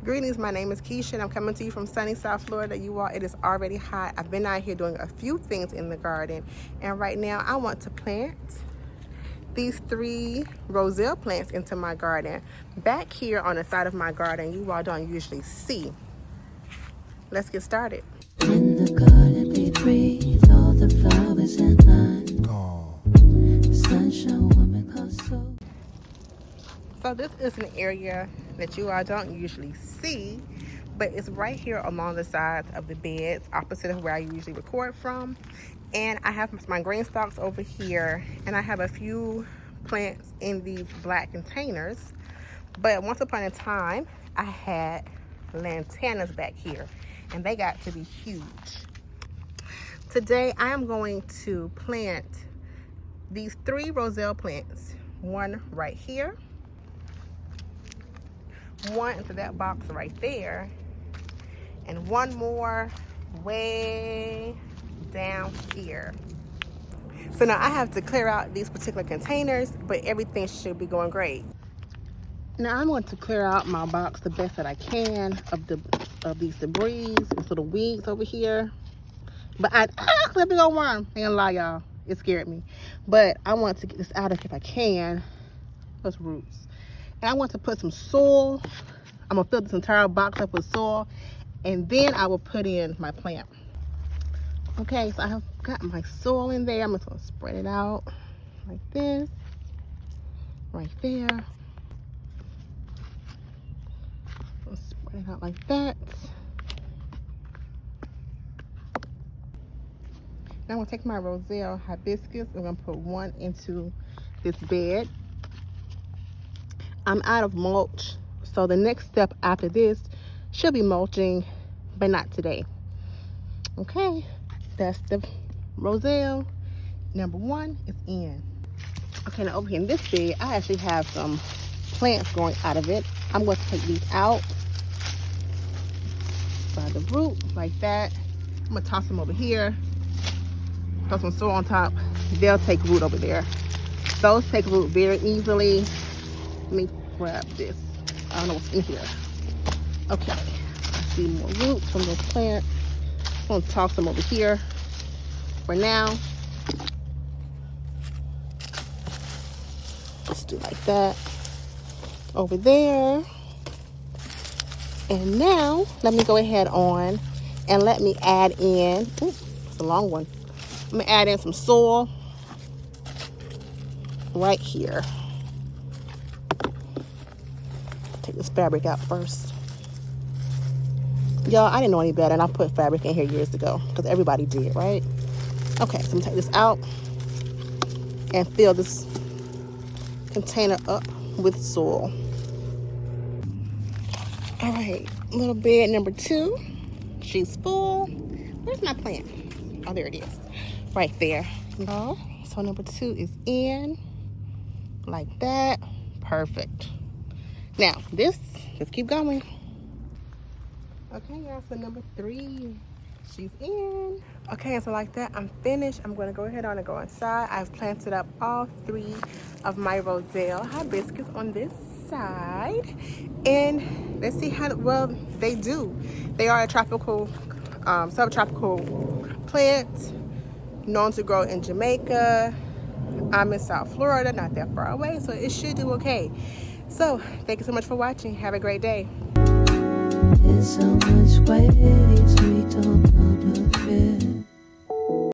Greetings, my name is Keisha and I'm coming to you from sunny South Florida. You all, it is already hot. I've been out here doing a few things in the garden, and right now I want to plant these 3 Roselle plants into my garden. Back here on the side of my garden, you all don't usually see. Let's get started. In the garden we breathe all the flowers in line. Sunshine woman cause so. So this is an area that you all don't usually see, but it's right here along the sides of the beds, opposite of where I usually record from. And I have my green stalks over here, and I have a few plants in these black containers. But once upon a time, I had lantanas back here, and they got to be huge. Today, I am going to plant these 3 Roselle plants. One right here, one into that box right there, and one more way down here. So now I have to clear out these particular containers, but everything should be going great. Now I'm going to clear out my box the best that I can of these debris, these little weeds over here. But let me go worm. I ain't gonna lie, y'all, it scared me. But I want to get this out if I can. Those roots. And I want to put some soil. I'm gonna fill this entire box up with soil, and then I will put in my plant. Okay, so I have got my soil in there. I'm just gonna spread it out like this, right there. I'll spread it out like that. Now I'm gonna take my Roselle Hibiscus. I'm gonna put one into this bed. I'm out of mulch, so the next step after this should be mulching, but not today. Okay, that's the Roselle. Number 1 is in. Okay, now over here in this bed, I actually have some plants growing out of it. I'm going to take these out by the root like that. I'm gonna toss them over here. Put some soil on top. They'll take root over there. Those take root very easily. Let me grab this. I don't know what's in here. Okay, I see more roots from those plants. I'm gonna toss them over here for now. Just do like that over there. And now let me go ahead on and let me add in, it's a long one. I'm gonna add in some soil right here. Take this fabric out first. Y'all, I didn't know any better, and I put fabric in here years ago because everybody did, right? Okay, so I'm gonna take this out and fill this container up with soil. All right, little bed number 2. She's full. Where's my plant? Oh, there it is. Right there. Y'all, so number 2 is in like that. Perfect. Now, let's keep going. Okay, y'all, so number 3, she's in. Okay, so like that, I'm finished. I'm gonna go ahead on and go inside. I've planted up all 3 of my Roselle Hibiscus on this side. And let's see how well they do. They are a tropical, subtropical plant, known to grow in Jamaica. I'm in South Florida, not that far away, so it should do okay. So, thank you so much for watching. Have a great day. There's so much weight.